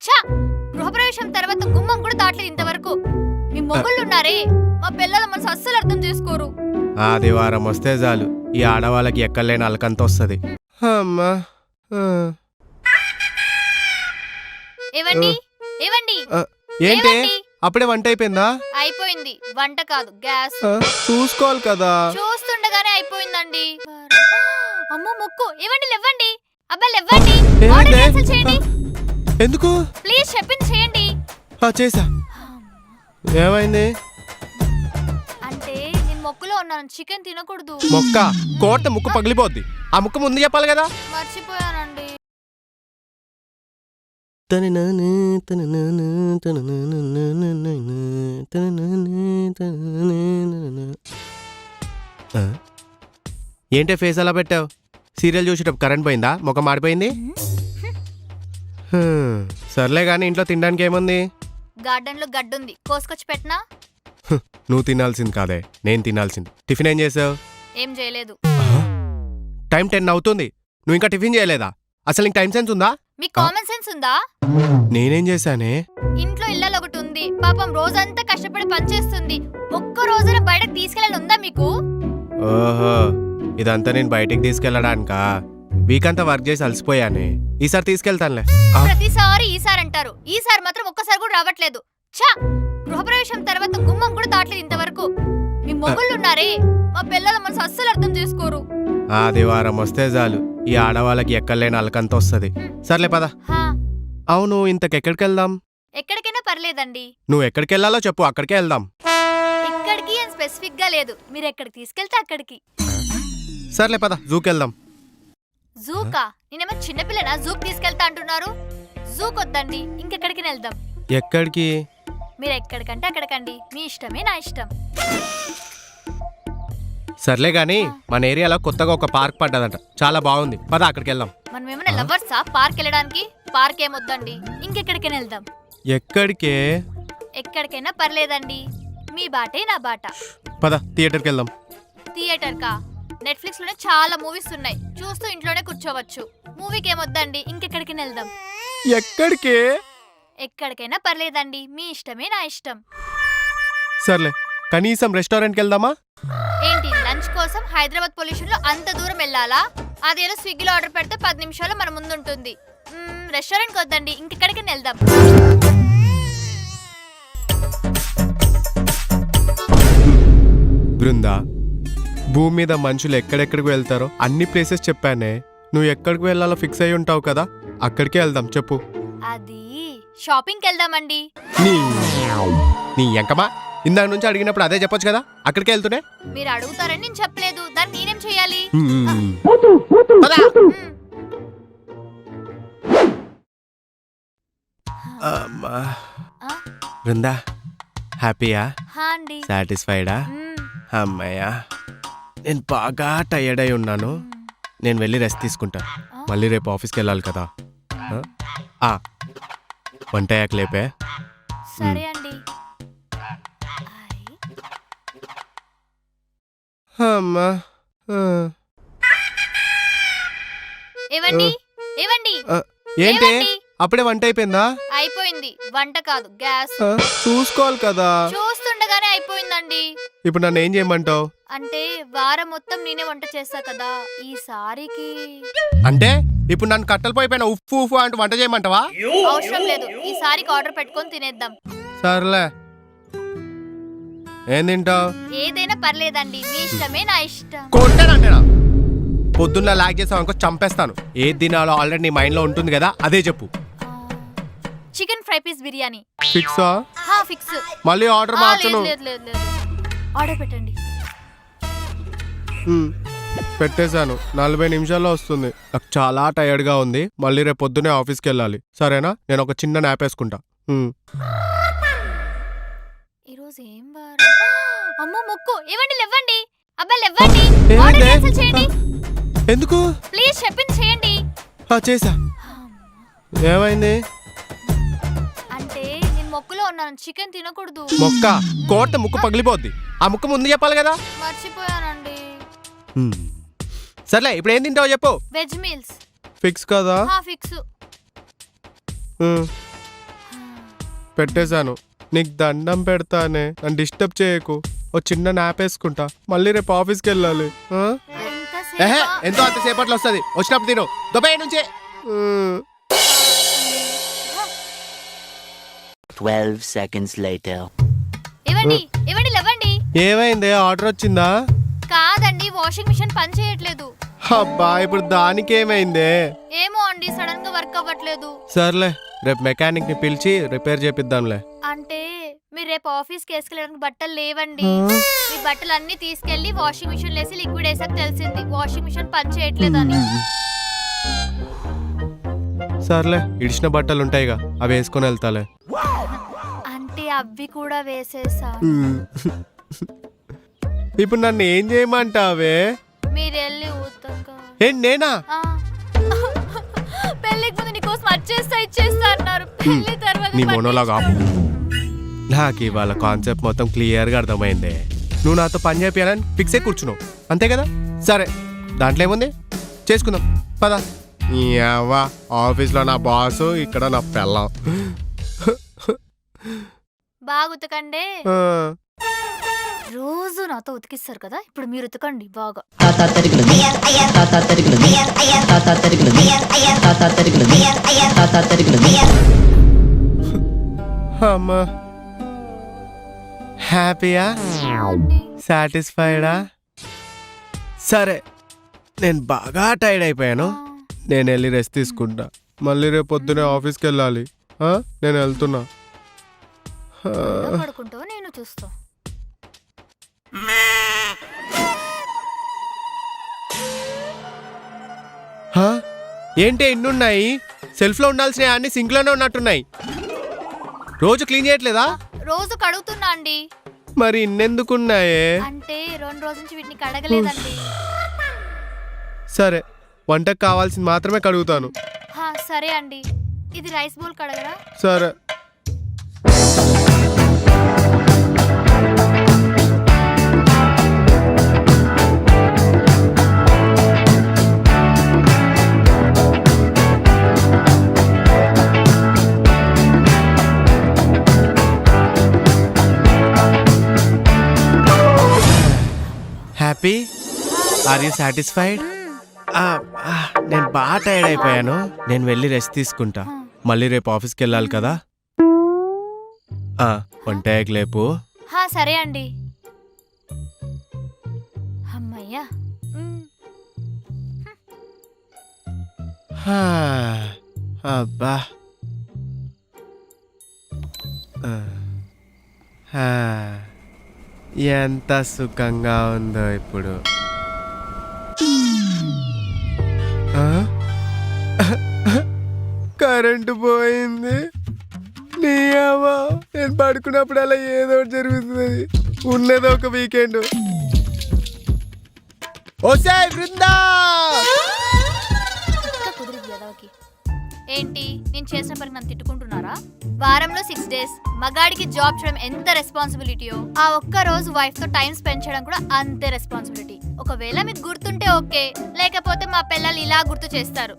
ఛా! గృహప్రవేశం తర్వాత గుమ్మం కూడా దాటలేదు ఇంతవరకు. మీ మొగుళ్ళు ఉన్నారే, మా పిల్లల మనసు అస్సలు అర్థం చేసుకోరు. ఆదివారం వస్తే చాలు ఈ ఆడవాళ్ళకి ఎక్కలేని అలకంత వస్తుంది. అమ్మా ఏవండి ఏవండి ఏంటి ఏవండి? అప్పుడే వంట అయిపోయిందా? అయిపోయింది. వంట కాదు, గ్యాస్. చూసుకోవాలి కదా. చూస్తుండగానే అయిపోయిందండి. అమ్మో ముక్కు. ఏవండి లేవండి, అబ్బాయి లేవండి, ఏమైంది? ఆర్డర్ క్యాన్సిల్ చేయండి ఎందుకు? ప్లీజ్. చెప్పింది చేయండి. చేసా. ఏమైంది? అంటే నేను మొక్కులో ఉన్నాను, చికెన్ తినకూడదు. మొక్క కోట ముక్కు పగిలిపోద్ది. ఆ ముక్క ముందు చెప్పాలి కదా. మర్చిపోయానండి. ఏంటే ఫేస్ అలా పెట్టావు? సీరియల్ చూసేటప్పుడు కరెంట్ పోయిందా? ముఖం మాడిపోయింది. సర్లే గాని ఇంట్లో తినడానికి ఏముంది? గార్డెన్ లో గడ్డుంది, కోసుకొచ్చి పెట్టనా? నువ్వు తినాల్సింది కాదే, నేను తినాల్సింది. టిఫిన్ ఏం చేసావు? ఏం చేయలేదు. టైం 10 అవుతుంది, నువ్వు ఇంకా టిఫిన్ చేయలేదా? అసలు నీకు టైం సెన్స్ ఉందా? మీకు కామన్ సెన్స్ ఉందా? నేనేం చేశానే? ఇంట్లో ఇళ్ళలో ఒకటి ఉంది, పాపం రోజంతా కష్టపడి పనిచేస్తుంది. ఒక్క రోజున బయటకు తీసుకెళ్ళాలి ఉందా మీకు? ఓహో, ఇదంతా నేను బయటికి తీసుకెళ్ళడానికా? వీక్ అంతా వర్క్ చేసి అలసిపోయానే. ఈసారి తీసుకెళ్తానులే. ప్రతిసారి ఈసారి అంటారు, ఈసారి మాత్రం ఒక్కసారి కూడా రావట్లేదు. ఛా! గృహప్రవేశం తర్వాత గుమ్మం కూడా దాటలేదు ఇంతవరకు. మీ మొగుళ్ళు ఉన్నారే, మా పిల్లల మనసు అస్సలు అర్థం చేసుకోరు. ఆదివారం వస్తే చాలు ఈ ఆడవాళ్ళకి ఎక్కలేని అలకంత వస్తుంది. సర్లే పద. అవును, ఇంతకెక్కడికి వెళ్దాం? ఎక్కడికైనా పర్లేదండి. నువ్వు ఎక్కడికి వెళ్ళాలో చెప్పు, అక్కడికే వెళ్దాం. ఇక్కడికి అని స్పెసిఫిక్ గా లేదు, మీరు ఎక్కడికి తీసుకెళ్తే అక్కడికి. సర్లే పద, జూకి వెళ్దాం. జూకా? నేనేమో చిన్నపిల్లనా జూకి తీసుకెళ్తా అంటున్నారు? జూక్ వద్దండి, ఇంకెక్కడికి వెళ్దాం. ఎక్కడికి? మీరు ఎక్కడికంటే అక్కడికండి, మీ ఇష్టమే నా ఇష్టం. సర్లే గాని మన ఏరియాలో కొత్తగా ఒక పార్క్ పడ్డదంట, చాలా బాగుంది. పద అక్కడికి వెళ్దాం. మనం ఏమైనా లవర్సా పార్క్ వెళ్ళడానికి? పార్క్ ఏమొద్దండి, ఇంకెక్కడికైనా వెళ్దాం. ఎక్కడికే? ఎక్కడికైనా పర్లేదండి, మీ బాటే నా బాట. పద థియేటర్కి వెళ్దాం. థియేటర్ కా? నెట్ఫ్లిక్స్ లోనే చాలా మూవీస్ ఉన్నాయి, చూస్తూ ఇంట్లోనే కూర్చోవచ్చు. మూవీకి ఏమొద్దండి, ఇంకెక్కడికైనా వెళ్దాం. ఎక్కడికే? ఎక్కడికైనా పర్లేదండి, మీ ఇష్టమే నా ఇష్టం. సర్లే, కనీసం రెస్టారెంట్కి వెళ్దామా? ఏంటి లంచ్ కోసం హైదరాబాద్ పొల్యూషన్ లో అంత దూరం వెళ్ళాలా? అదేదో స్విగ్గీలో ఆర్డర్ పెడితే 10 నిమిషాలు మన ముందుంటుంది. రెస్టారెంట్కి వద్దండి, ఇంకెక్కడికైనా వెళ్దాం. బృందా, భూమి మీద మనుషులు ఎక్కడెక్కడికి వెళ్తారో అన్ని ప్లేసెస్ చెప్పానే. నువ్వు ఎక్కడికి వెళ్ళాలో ఫిక్స్ అయి ఉంటావు కదా, అక్కడికే వెళ్దాం. చెప్పు. అది షాపింగ్కి వెళ్దామండి. నీ ఎంకమా, ఇందాక నుంచి అడిగినప్పుడు అదే చెప్పొచ్చు కదా, అక్కడికే వెళ్తూనే. మీరు అడుగుతారని నేను చెప్పలేదు, దాన్ని నేనేం చేయాలి? బృందా, హ్యాపీయా? అండి. సాటిస్ఫైడా? అమ్మయ్యా, నేను బాగా టైర్డ్ అయి ఉన్నాను. నేను వెళ్ళి రెస్ట్ తీసుకుంటా. మళ్ళీ రేపు ఆఫీస్కి వెళ్ళాలి కదా. వంట అయ్యాక లేపే. సరే అండి. అమ్మా, ఏవండి ఏవండి ఏంటి ఏవండి? అప్పుడే వంట అయిపోయిందా? అయిపోయింది. వంట కాదు, గ్యాస్. చూసుకోవాలి కదా. చూస్తుండగానే అయిపోయిందండి. ఇప్పుడు నన్ను ఏం చేయమంటావు? అంటే వారం మొత్తం నేనే వంట చేస్తా కదా, ఈసారికి అంటే ఇప్పుడు నన్ను కట్టెలు పోయిపోయిన ఉప్పు ఉప్పు అంటూ వంట చేయమంటావా? అవసరం లేదు, ఈసారికి ఆర్డర్ పెట్టుకొని తినేద్దాం. సర్లే, ఏం తింటావు? ఏదైనా పర్లేదండి, మీ ఇష్టమే నా ఇష్టం. కొట్టానంటేనా? పొద్దున్న లాగ్ చేసావు అనుకో చంపేస్తాను. ఏది తినాలో ఆల్రెడీ నీ మైండ్ లో ఉంటుంది కదా, అదే చెప్పు. Chicken fry piece biryani. ఫిక్సా? ఫిక్స్. మళ్ళీ ఆర్డర్ మార్చను. లేదు, ఆర్డర్ పెట్టండి. పెట్టేశాను, 40 నిమిషాల్లో వస్తుంది. నాకు చాలా టైర్డ్ గా ఉంది, మళ్ళీ రేపు పొద్దునే ఆఫీస్కి వెళ్ళాలి. సరేనా? నేను ఒక చిన్న నాప్ వేసుకుంటా. ఈరోజు ఏం వారం? అమ్మో మొక్కు. ఏవండి లేవండి, అబ్బాయి లేవండి, ఏమైంది? ఆర్డర్ క్యాన్సిల్ చేయండి ఎందుకు? ప్లీజ్. చెప్పింది చేయండి. చేసా. ఏమైంది? అంటే నేను మొక్కులో ఉన్నాను, చికెన్ తినకూడదు. మొక్క కోట ముక్కు పగిలిపోద్ది. ఆ ముక్క ముందు చెప్పాలి కదా. మర్చిపోయానండి. సర్లే, ఇప్పుడు ఏం తింటావో చెప్పు. Veg meals. ఫిక్స్ కదా? ఫిక్స్. పెట్టేశాను. నీకు దండం పెడతానే, నన్ను డిస్టర్బ్ చేయకు. ఓ చిన్న నాప్ వేసుకుంటా, మళ్ళీ రేపు ఆఫీస్కి వెళ్ళాలి. ఆ? ఏహే, ఎంతో అంతసేపట్లో వస్తుంది, వచ్చినప్పుడు తిను. దుబాయ్ నుంచి 12 seconds later. ఇవ్వండి ఇవ్వండి లేవండి. ఏమైంది? ఆర్డర్ వచ్చిందా? కాదండి, వాషింగ్ మిషన్ పని చేయట్లేదు. అబ్బా, ఇప్పుడు దానికి ఏమైందే? ఏమో అండి, సడన్ గా వర్క్ అవ్వట్లేదు. సర్లే, రేపు మెకానిక్ ని పిలిచి రిపేర్ చేపిద్దాంలే. అంటే మీరు రేపు ఆఫీస్ కి వేసుకెళ్ళడానికి బట్టలు లేవండి. మీ బట్టలు అన్ని తీసుకెళ్లి వాషింగ్ మిషన్ లేసి లిక్విడ్ వేసాక తెలిసింది వాషింగ్ మిషన్ పని చేయట్లేదని. సర్లే, ఇడిచిన బట్టలు ఉంటాయిగా, అవి వేసుకొని వెళ్తాలే. అంటే అవి కూడా వేసేసా. ఇప్పుడు నన్ను ఏం చేయమంటావే? మీరెళ్ళి ఉతక. ఏంటి నేనా? పెళ్ళికి ముందు నీకోసం అచ్చేస్తా ఇచ్చేస్తా అన్నారు. పెళ్లి తర్వాత నీ మొనోలాగా ఆపు. నాకు ఇవాళ కాన్సెప్ట్ మొత్తం క్లియర్గా అర్థమైంది. నువ్వు నాతో పని చేయాలని ఫిక్స్ అయి కూర్చున్నావు, అంతే కదా? సరే, దాంట్లో ఏముంది, చేసుకుందాం పద. అవ్వా, ఆఫీస్లో నా బాసు, ఇక్కడ నా పెళ్ళం. బాగా ఉతకండి. రోజు నాతో ఉతికిస్తారు కదా, ఇప్పుడు మీరు ఉతకండి బాగా. అమ్మా, హ్యాపీయా? సాటిస్ఫైడా? సరే, నేను బాగా టైర్డ్ అయిపోయాను. నేను వెళ్ళి రెస్ట్ తీసుకుంటా, మళ్ళీ రేపు పొద్దునే ఆఫీస్కి వెళ్ళాలి. నేను వెళ్తున్నా. పడుకుంటావు, నేను చూస్తా. ఏంటి ఎన్నున్నాయి? సెల్ఫ్లో ఉండాల్సిన అన్ని సింక్లోనే ఉన్నట్టున్నాయి. రోజు క్లీన్ చేయట్లేదా? రోజు కడుగుతున్నా అండి. మరి ఇన్నెందుకున్నాయే? అంటే 2 రోజుల నుంచి వీటిని కడగలేదండి. సరే, వంటకు కావాల్సింది మాత్రమే కడుగుతాను. సరే అండి. ఇది రైస్ బౌల్ కడగరా? సరే. హ్యాపీ? Are you satisfied? నేను బాగా టైర్డ్ అయిపోయాను. నేను వెళ్ళి రెస్ట్ తీసుకుంటా, మళ్ళీ రేపు ఆఫీస్కి వెళ్ళాలి కదా. వంటకి లేపు. సరే అండి. అమ్మయ్యా. అబ్బా, ఎంత సుఖంగా ఉందో ఇప్పుడు. కరెంటు పోయింది. నీ అవ్వ, నేను పడుకున్నప్పుడు అలా ఏదో ఒకటి జరుగుతుంది. ఉన్నది ఒక వీకెండ్. ఓసాయ్ బృందా! ఏంటి, నేను చేసిన పనికి నన్ను తిట్టుకుంటున్నారా? వారంలో 6 days మగాడికి జాబ్ చేయడం ఎంత రెస్పాన్సిబిలిటీయో, ఆ ఒక్క రోజు వైఫ్ తో టైం స్పెండ్ చేయడం కూడా అంతే రెస్పాన్సిబిలిటీ. ఒకవేళ మీకు గుర్తుంటే ఓకే, లేకపోతే మా పిల్లలు ఇలా గుర్తు చేస్తారు.